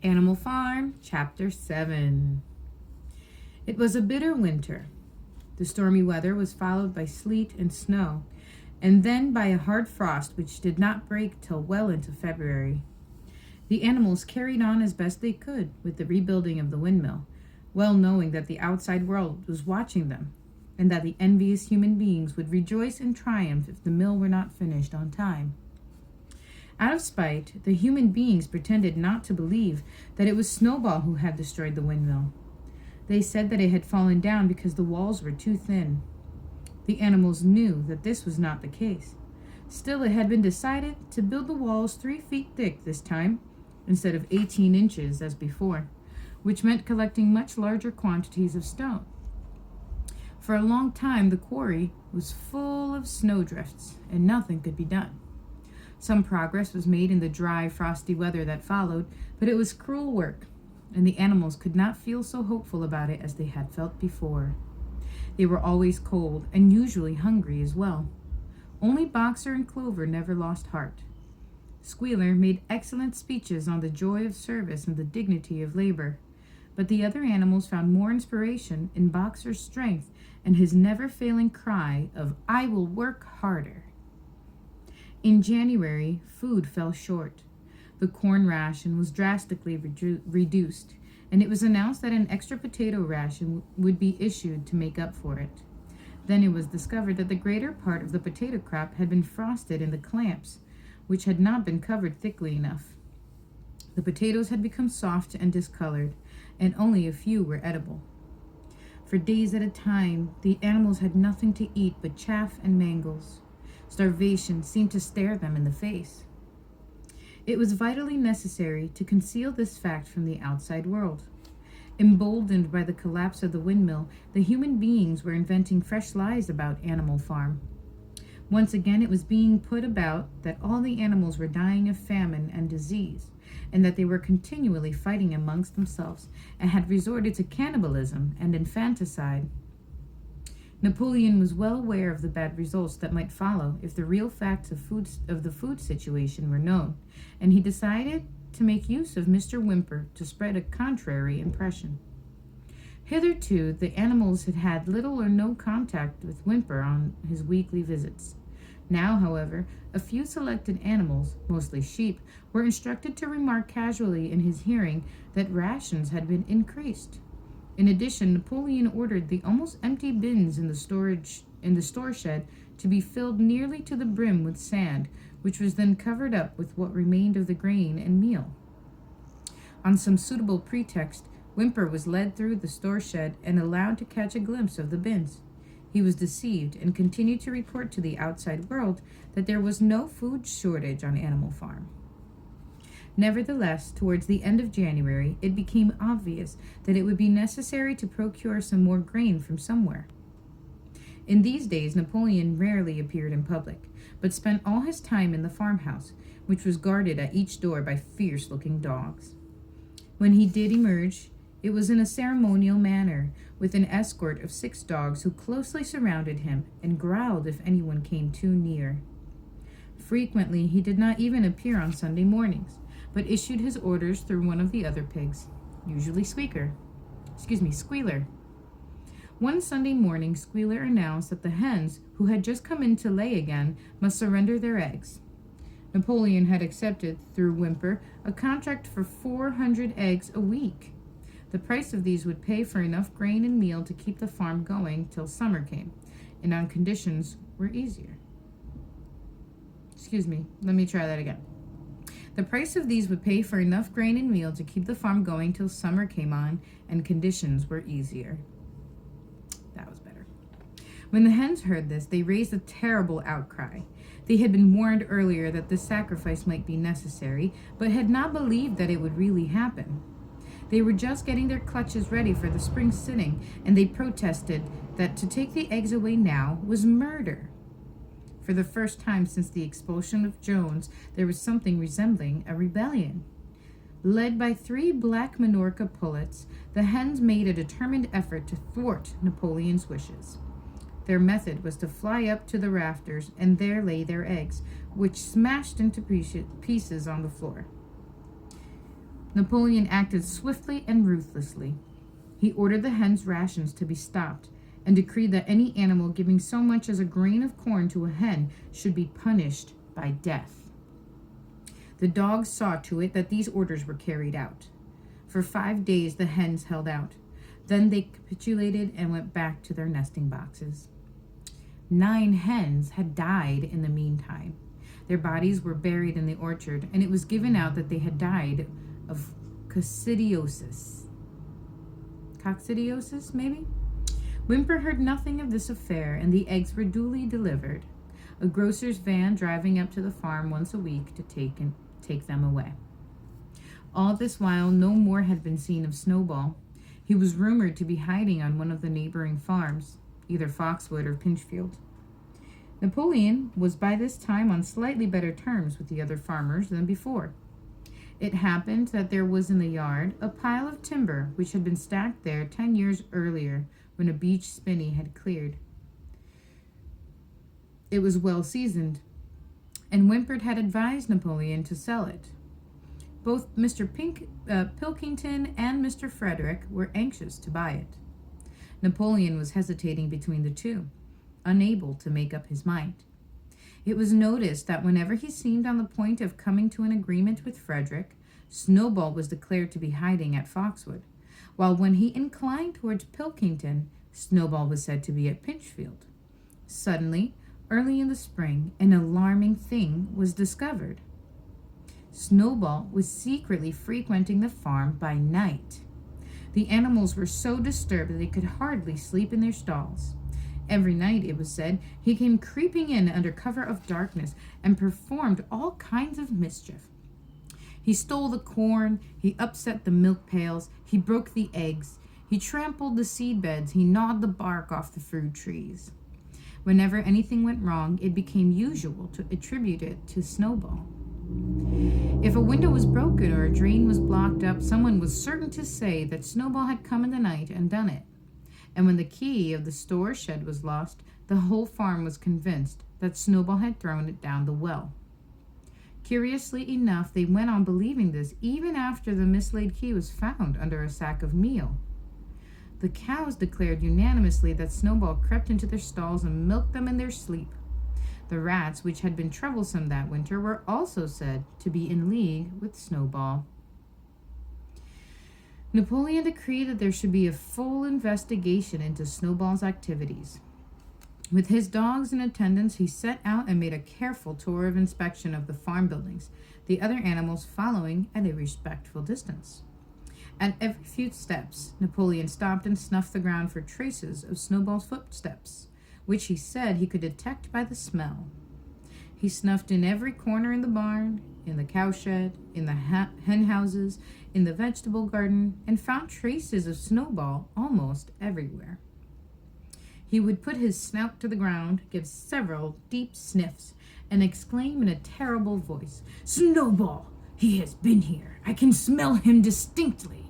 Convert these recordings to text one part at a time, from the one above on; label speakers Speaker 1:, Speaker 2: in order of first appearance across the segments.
Speaker 1: Animal Farm, Chapter 7. It was a bitter winter. The stormy weather was followed by sleet and snow, and then by a hard frost which did not break till well into February. The animals carried on as best they could with the rebuilding of the windmill, well knowing that the outside world was watching them, and that the envious human beings would rejoice and triumph if the mill were not finished on time. Out of spite, the human beings pretended not to believe that it was Snowball who had destroyed the windmill. They said that it had fallen down because the walls were too thin. The animals knew that this was not the case. Still, it had been decided to build the walls 3 feet thick this time, instead of 18 inches as before, which meant collecting much larger quantities of stone. For a long time, the quarry was full of snowdrifts, and nothing could be done. Some progress was made in the dry, frosty weather that followed, but it was cruel work, and the animals could not feel so hopeful about it as they had felt before. They were always cold, and usually hungry as well. Only Boxer and Clover never lost heart. Squealer made excellent speeches on the joy of service and the dignity of labor, but the other animals found more inspiration in Boxer's strength and his never-failing cry of, "I will work harder." In January, food fell short. The corn ration was drastically reduced, and it was announced that an extra potato ration would be issued to make up for it. Then it was discovered that the greater part of the potato crop had been frosted in the clamps, which had not been covered thickly enough. The potatoes had become soft and discolored, and only a few were edible. For days at a time, the animals had nothing to eat but chaff and mangles. Starvation seemed to stare them in the face. It was vitally necessary to conceal this fact from the outside world. Emboldened by the collapse of the windmill, the human beings were inventing fresh lies about Animal Farm. Once again, it was being put about that all the animals were dying of famine and disease, and that they were continually fighting amongst themselves and had resorted to cannibalism and infanticide. Napoleon was well aware of the bad results that might follow if the real facts of the food situation were known, and he decided to make use of Mr. Whymper to spread a contrary impression. Hitherto, the animals had had little or no contact with Whymper on his weekly visits. Now, however, a few selected animals, mostly sheep, were instructed to remark casually in his hearing that rations had been increased. In addition, Napoleon ordered the almost empty bins in the store shed to be filled nearly to the brim with sand, which was then covered up with what remained of the grain and meal. On some suitable pretext, Whymper was led through the store shed and allowed to catch a glimpse of the bins. He was deceived and continued to report to the outside world that there was no food shortage on Animal Farm. Nevertheless, towards the end of January, it became obvious that it would be necessary to procure some more grain from somewhere. In these days, Napoleon rarely appeared in public, but spent all his time in the farmhouse, which was guarded at each door by fierce-looking dogs. When he did emerge, it was in a ceremonial manner, with an escort of 6 dogs who closely surrounded him and growled if anyone came too near. Frequently, he did not even appear on Sunday mornings, but issued his orders through one of the other pigs, usually Squealer. One Sunday morning, Squealer announced that the hens, who had just come in to lay again, must surrender their eggs. Napoleon had accepted, through Whymper, a contract for 400 eggs a week. The price of these would pay for enough grain and meal to keep the farm going till summer came, and on conditions were easier. Let me try that again. The price of these would pay for enough grain and meal to keep the farm going till summer came on, and conditions were easier. That was better. When the hens heard this, they raised a terrible outcry. They had been warned earlier that this sacrifice might be necessary, but had not believed that it would really happen. They were just getting their clutches ready for the spring sitting, and they protested that to take the eggs away now was murder. For the first time since the expulsion of Jones, there was something resembling a rebellion. Led by 3 black Minorca pullets, the hens made a determined effort to thwart Napoleon's wishes. Their method was to fly up to the rafters and there lay their eggs, which smashed into pieces on the floor. Napoleon acted swiftly and ruthlessly. He ordered the hens' rations to be stopped and decreed that any animal giving so much as a grain of corn to a hen should be punished by death. The dogs saw to it that these orders were carried out. For 5 days the hens held out. Then they capitulated and went back to their nesting boxes. 9 hens had died in the meantime. Their bodies were buried in the orchard, and it was given out that they had died of coccidiosis. Coccidiosis, maybe? Whymper heard nothing of this affair, and the eggs were duly delivered, a grocer's van driving up to the farm once a week to take them away. All this while, no more had been seen of Snowball. He was rumored to be hiding on one of the neighboring farms, either Foxwood or Pinchfield. Napoleon was by this time on slightly better terms with the other farmers than before. It happened that there was in the yard a pile of timber which had been stacked there 10 years earlier when a beech spinney had cleared. It was well seasoned, and Wimpert had advised Napoleon to sell it. Both Mr. Pilkington and Mr. Frederick were anxious to buy it. Napoleon was hesitating between the two, unable to make up his mind. It was noticed that whenever he seemed on the point of coming to an agreement with Frederick, Snowball was declared to be hiding at Foxwood, while when he inclined towards Pilkington, Snowball was said to be at Pinchfield. Suddenly, early in the spring, an alarming thing was discovered. Snowball was secretly frequenting the farm by night. The animals were so disturbed that they could hardly sleep in their stalls. Every night, it was said, he came creeping in under cover of darkness and performed all kinds of mischief. He stole the corn, he upset the milk pails, he broke the eggs, he trampled the seed beds, he gnawed the bark off the fruit trees. Whenever anything went wrong, it became usual to attribute it to Snowball. If a window was broken or a drain was blocked up, someone was certain to say that Snowball had come in the night and done it. And when the key of the store shed was lost, the whole farm was convinced that Snowball had thrown it down the well. Curiously enough, they went on believing this even after the mislaid key was found under a sack of meal. The cows declared unanimously that Snowball crept into their stalls and milked them in their sleep. The rats, which had been troublesome that winter, were also said to be in league with Snowball. Napoleon decreed that there should be a full investigation into Snowball's activities. With his dogs in attendance, he set out and made a careful tour of inspection of the farm buildings, the other animals following at a respectful distance. At every few steps, Napoleon stopped and snuffed the ground for traces of Snowball's footsteps, which he said he could detect by the smell. He snuffed in every corner in the barn, in the cowshed, in the hen houses, in the vegetable garden, and found traces of Snowball almost everywhere. He would put his snout to the ground, give several deep sniffs, and exclaim in a terrible voice, "Snowball! He has been here. I can smell him distinctly."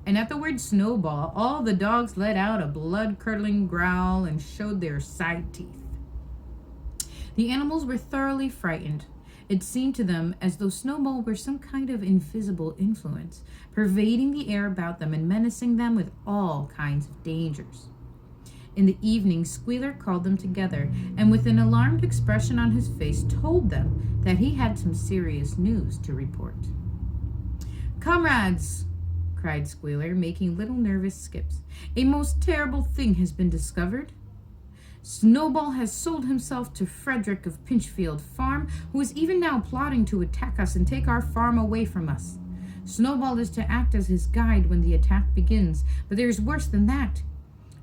Speaker 1: And at the word Snowball, all the dogs let out a blood-curdling growl and showed their side teeth. The animals were thoroughly frightened. It seemed to them as though Snowball were some kind of invisible influence, pervading the air about them and menacing them with all kinds of dangers. In the evening, Squealer called them together, and with an alarmed expression on his face, told them that he had some serious news to report. "Comrades," cried Squealer, making little nervous skips, "a most terrible thing has been discovered. Snowball has sold himself to Frederick of Pinchfield Farm, who is even now plotting to attack us and take our farm away from us. Snowball is to act as his guide when the attack begins, but there is worse than that.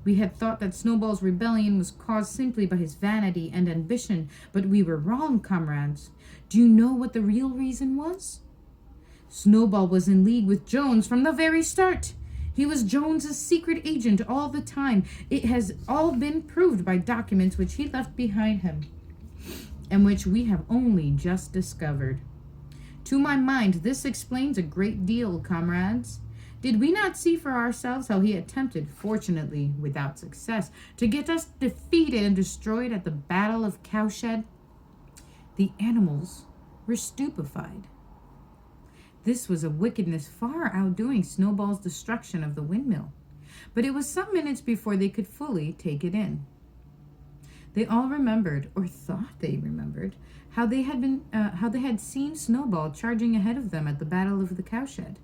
Speaker 1: We had thought that Snowball's rebellion was caused simply by his vanity and ambition, but we were wrong, comrades. Do you know what the real reason was? Snowball was in league with Jones from the very start. He was Jones's secret agent all the time. It has all been proved by documents which he left behind him, and which we have only just discovered. To my mind, this explains a great deal, comrades. Did we not see for ourselves how he attempted, fortunately without success, to get us defeated and destroyed at the Battle of Cowshed? The animals were stupefied. This was a wickedness far outdoing Snowball's destruction of the windmill, but it was some minutes before they could fully take it in. They all remembered, or thought they remembered, how they had seen Snowball charging ahead of them at the Battle of the Cowshed,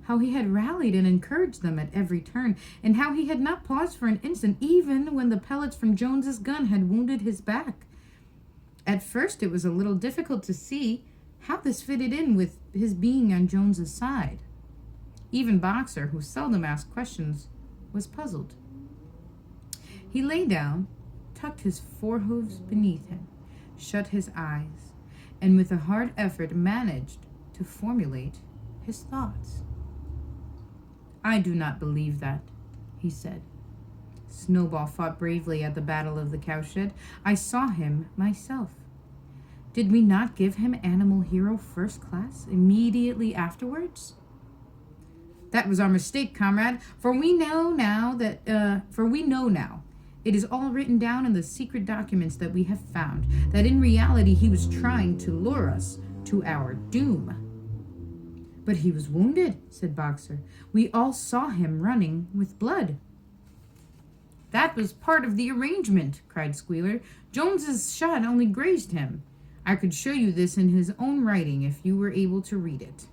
Speaker 1: how he had rallied and encouraged them at every turn, and how he had not paused for an instant, even when the pellets from Jones's gun had wounded his back. At first, it was a little difficult to see how this fitted in with his being on Jones's side. Even Boxer, who seldom asked questions, was puzzled. He lay down, tucked his forehoofs beneath him, shut his eyes, and with a hard effort managed to formulate his thoughts. "I do not believe that," he said. "Snowball fought bravely at the Battle of the Cowshed. I saw him myself. Did we not give him Animal Hero First Class immediately afterwards?" "That was our mistake, comrade, for we know now. It is all written down in the secret documents that we have found, that in reality he was trying to lure us to our doom." "But he was wounded," said Boxer. "We all saw him running with blood." "That was part of the arrangement," cried Squealer. "Jones's shot only grazed him. I could show you this in his own writing if you were able to read it.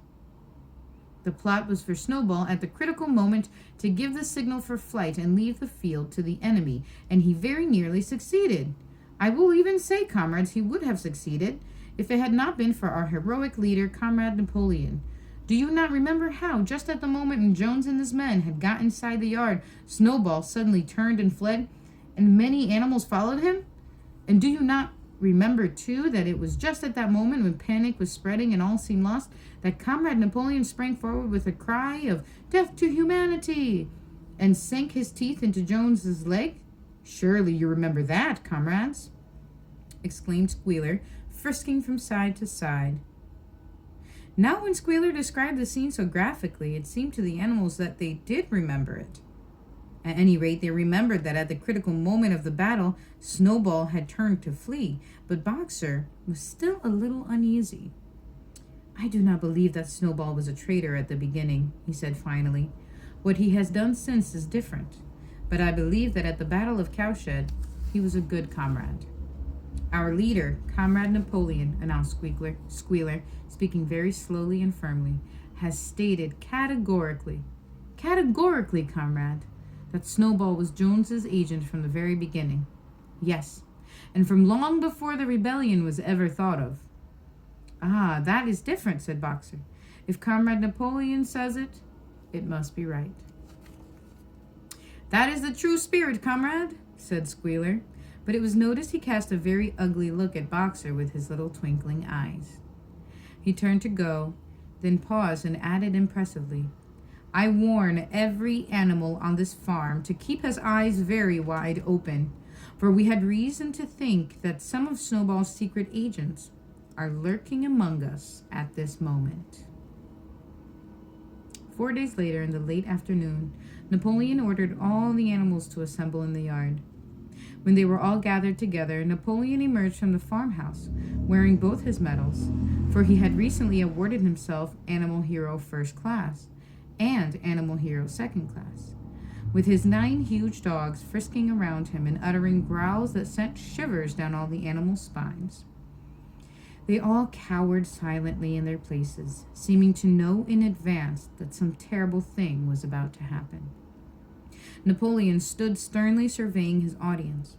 Speaker 1: The plot was for Snowball at the critical moment to give the signal for flight and leave the field to the enemy, and he very nearly succeeded. I will even say, comrades, he would have succeeded if it had not been for our heroic leader, Comrade Napoleon. Do you not remember how, just at the moment when Jones and his men had got inside the yard, Snowball suddenly turned and fled, and many animals followed him? And do you not remember, too, that it was just at that moment when panic was spreading and all seemed lost, that Comrade Napoleon sprang forward with a cry of 'Death to humanity!' and sank his teeth into Jones's leg? Surely you remember that, comrades," exclaimed Squealer, frisking from side to side. Now when Squealer described the scene so graphically, it seemed to the animals that they did remember it. At any rate, they remembered that at the critical moment of the battle, Snowball had turned to flee, but Boxer was still a little uneasy. "I do not believe that Snowball was a traitor at the beginning," he said finally. "What he has done since is different, but I believe that at the Battle of Cowshed, he was a good comrade." "Our leader, Comrade Napoleon," announced Squealer, speaking very slowly and firmly, "has stated categorically, comrade, that Snowball was Jones's agent from the very beginning. Yes, and from long before the rebellion was ever thought of." "Ah, that is different," said Boxer. "If Comrade Napoleon says it, it must be right." "That is the true spirit, comrade," said Squealer, but it was noticed he cast a very ugly look at Boxer with his little twinkling eyes. He turned to go, then paused and added impressively, "I warn every animal on this farm to keep his eyes very wide open, for we had reason to think that some of Snowball's secret agents are lurking among us at this moment." 4 days later, in the late afternoon, Napoleon ordered all the animals to assemble in the yard. When they were all gathered together, Napoleon emerged from the farmhouse, wearing both his medals, for he had recently awarded himself Animal Hero First Class and Animal Hero Second Class, with his 9 huge dogs frisking around him and uttering growls that sent shivers down all the animals' spines. They all cowered silently in their places, seeming to know in advance that some terrible thing was about to happen. Napoleon stood sternly surveying his audience.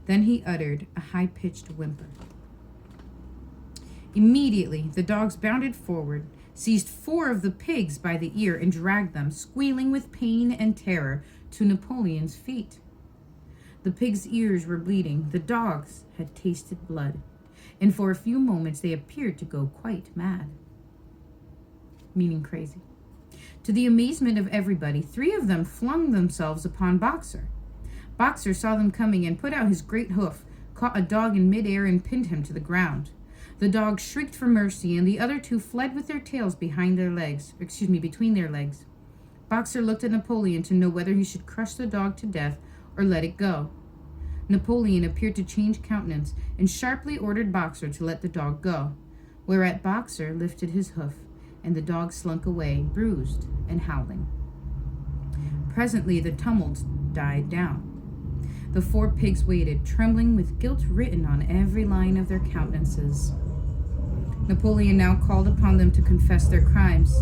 Speaker 1: Then he uttered a high-pitched whimper. Immediately, the dogs bounded forward, seized 4 of the pigs by the ear, and dragged them, squealing with pain and terror, to Napoleon's feet. The pigs' ears were bleeding. The dogs had tasted blood, and for a few moments they appeared to go quite mad, meaning crazy. To the amazement of everybody, 3 of them flung themselves upon Boxer. Boxer saw them coming and put out his great hoof, caught a dog in midair, and pinned him to the ground. The dog shrieked for mercy, and the other 2 fled with their tails between their legs. Boxer looked at Napoleon to know whether he should crush the dog to death or let it go. Napoleon appeared to change countenance and sharply ordered Boxer to let the dog go, whereat Boxer lifted his hoof, and the dogs slunk away, bruised and howling. Presently the tumult died down. The 4 pigs waited, trembling with guilt written on every line of their countenances. Napoleon now called upon them to confess their crimes.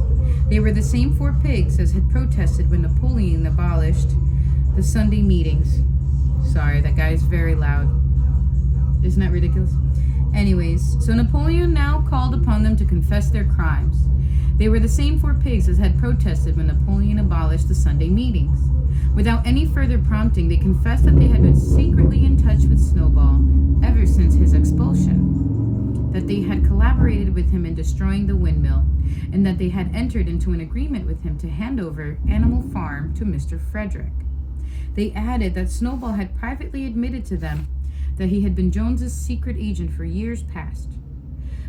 Speaker 1: They were the same 4 pigs as had protested when Napoleon abolished the Sunday meetings. Sorry, that guy is very loud. Isn't that ridiculous? Anyways, so Napoleon now called upon them to confess their crimes. They were the same 4 pigs as had protested when Napoleon abolished the Sunday meetings. Without any further prompting, they confessed that they had been secretly in touch with Snowball ever since his expulsion, that they had collaborated with him in destroying the windmill, and that they had entered into an agreement with him to hand over Animal Farm to Mr. Frederick. They added that Snowball had privately admitted to them that he had been Jones's secret agent for years past.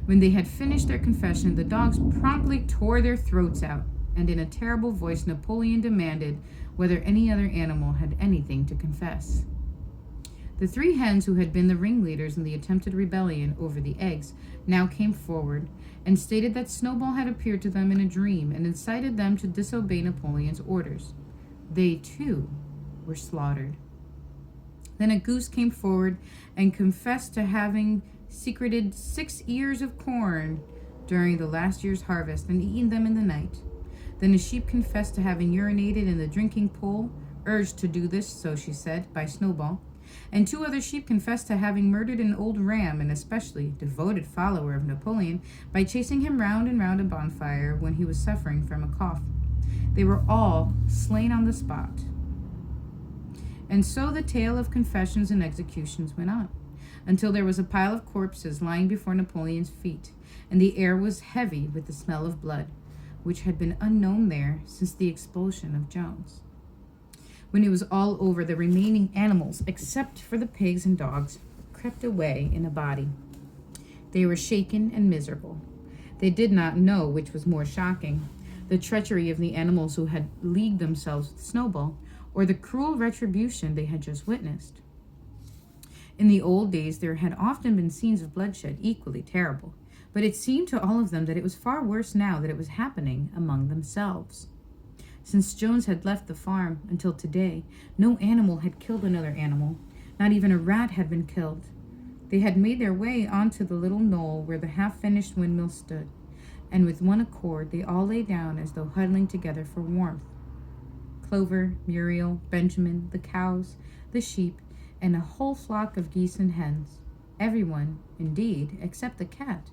Speaker 1: When they had finished their confession, the dogs promptly tore their throats out, and in a terrible voice Napoleon demanded whether any other animal had anything to confess. The 3 hens who had been the ringleaders in the attempted rebellion over the eggs now came forward and stated that Snowball had appeared to them in a dream and incited them to disobey Napoleon's orders. They, too, were slaughtered. Then a goose came forward and confessed to having secreted 6 ears of corn during the last year's harvest and eaten them in the night. Then a sheep confessed to having urinated in the drinking pool, urged to do this, so she said, by Snowball. And 2 other sheep confessed to having murdered an old ram, an especially devoted follower of Napoleon, by chasing him round and round a bonfire when he was suffering from a cough. They were all slain on the spot. And so the tale of confessions and executions went on, until there was a pile of corpses lying before Napoleon's feet, and the air was heavy with the smell of blood, which had been unknown there since the expulsion of Jones. When it was all over, the remaining animals, except for the pigs and dogs, crept away in a body. They were shaken and miserable. They did not know which was more shocking, the treachery of the animals who had leagued themselves with Snowball, or the cruel retribution they had just witnessed. In the old days, there had often been scenes of bloodshed equally terrible, but it seemed to all of them that it was far worse now that it was happening among themselves. Since Jones had left the farm until today, no animal had killed another animal. Not even a rat had been killed. They had made their way onto the little knoll where the half-finished windmill stood, and with one accord they all lay down as though huddling together for warmth. Clover, Muriel, Benjamin, the cows, the sheep, and a whole flock of geese and hens. Everyone, indeed, except the cat,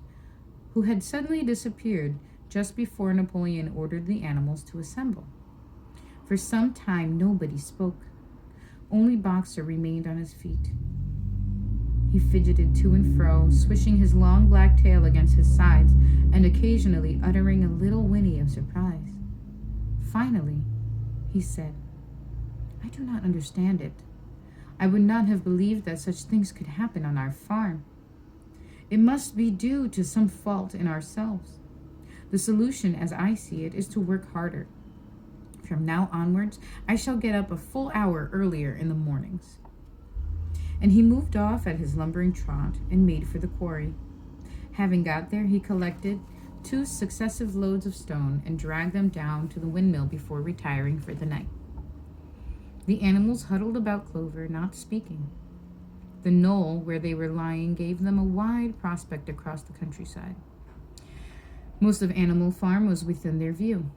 Speaker 1: who had suddenly disappeared just before Napoleon ordered the animals to assemble. For some time nobody spoke. Only Boxer remained on his feet. He fidgeted to and fro, swishing his long black tail against his sides and occasionally uttering a little whinny of surprise. Finally, he said, "I do not understand it. I would not have believed that such things could happen on our farm. It must be due to some fault in ourselves. The solution, as I see it, is to work harder. From now onwards, I shall get up a full hour earlier in the mornings." And he moved off at his lumbering trot and made for the quarry. Having got there, he collected 2 successive loads of stone and dragged them down to the windmill before retiring for the night. The animals huddled about Clover, not speaking. The knoll where they were lying gave them a wide prospect across the countryside. Most of Animal Farm was within their view.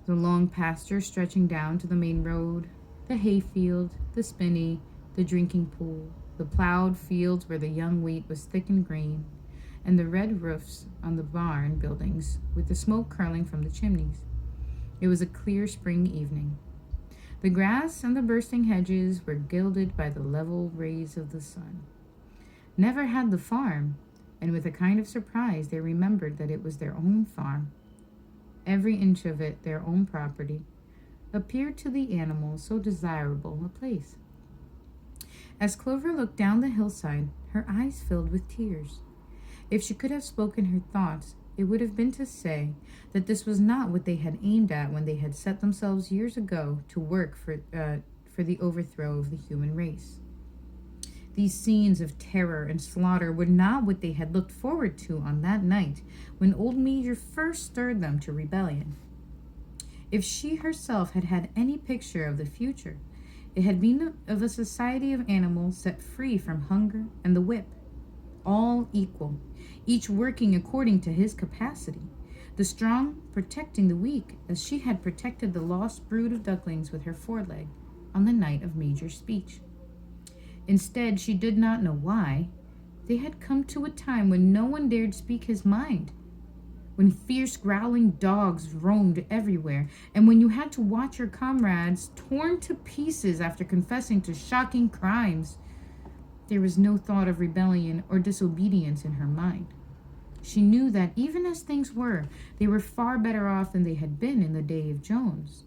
Speaker 1: The long pasture stretching down to the main road, the hayfield, the spinney, the drinking pool, the plowed fields where the young wheat was thick and green, and the red roofs on the barn buildings with the smoke curling from the chimneys. It was a clear spring evening. The grass and the bursting hedges were gilded by the level rays of the sun. Never had the farm, and with a kind of surprise they remembered that it was their own farm. Every inch of it their own property appeared to the animals so desirable a place. As Clover looked down the hillside, her eyes filled with tears. If she could have spoken her thoughts, it would have been to say that this was not what they had aimed at when they had set themselves years ago to work for the overthrow of the human race. These scenes of terror and slaughter were not what they had looked forward to on that night when old Major first stirred them to rebellion. If she herself had had any picture of the future, it had been of a society of animals set free from hunger and the whip, all equal, each working according to his capacity, the strong protecting the weak, as she had protected the lost brood of ducklings with her foreleg on the night of Major's speech. Instead, she did not know why, they had come to a time when no one dared speak his mind, when fierce growling dogs roamed everywhere, and when you had to watch your comrades torn to pieces after confessing to shocking crimes. There was no thought of rebellion or disobedience in her mind. She knew that even as things were, they were far better off than they had been in the day of Jones,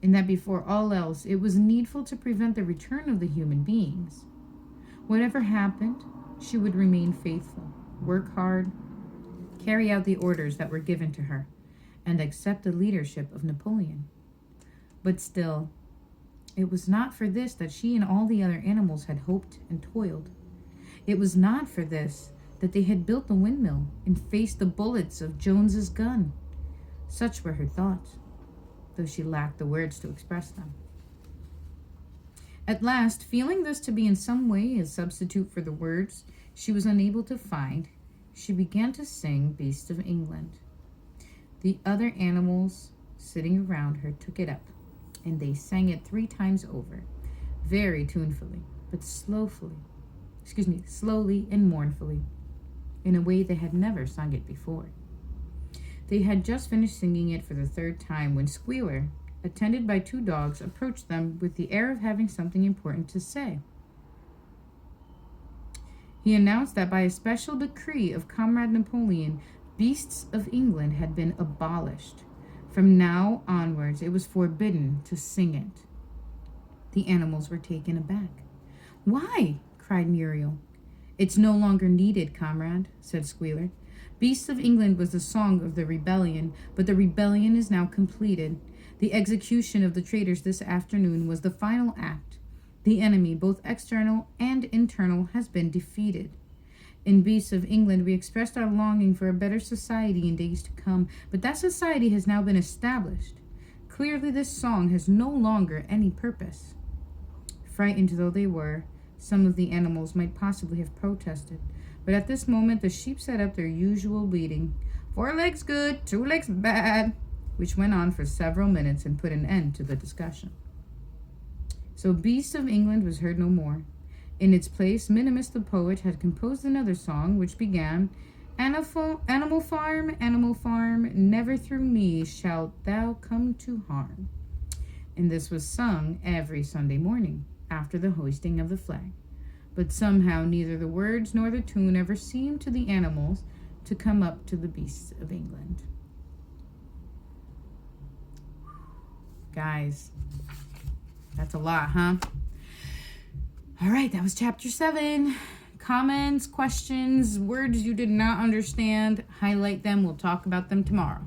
Speaker 1: and that before all else, it was needful to prevent the return of the human beings. Whatever happened, she would remain faithful, work hard, carry out the orders that were given to her, and accept the leadership of Napoleon. But still, it was not for this that she and all the other animals had hoped and toiled. It was not for this that they had built the windmill and faced the bullets of Jones's gun. Such were her thoughts, though she lacked the words to express them. At last, feeling this to be in some way a substitute for the words she was unable to find, she began to sing Beasts of England. The other animals sitting around her took it up, and they sang it 3 times over, very tunefully, but slowly and mournfully, in a way they had never sung it before. They had just finished singing it for the 3rd time when Squealer, attended by 2 dogs, approached them with the air of having something important to say. He announced that by a special decree of Comrade Napoleon, Beasts of England had been abolished. From now onwards, it was forbidden to sing it. The animals were taken aback. "Why?" cried Muriel. "It's no longer needed, comrade," said Squealer. "Beasts of England was the song of the rebellion, but the rebellion is now completed. The execution of the traitors this afternoon was the final act. The enemy, both external and internal, has been defeated. In Beasts of England, we expressed our longing for a better society in days to come, but that society has now been established. Clearly, this song has no longer any purpose." Frightened though they were, some of the animals might possibly have protested, but at this moment the sheep set up their usual bleating, "4 legs good, 2 legs bad," which went on for several minutes and put an end to the discussion. So Beasts of England was heard no more. In its place, Minimus the poet had composed another song, which began, Animal farm, never through me shalt thou come to harm." And this was sung every Sunday morning, after the hoisting of the flag. But somehow neither the words nor the tune ever seemed to the animals to come up to the Beasts of England. Guys, that's a lot, huh? All right, that was chapter 7. Comments, questions, words you did not understand, highlight them. We'll talk about them tomorrow.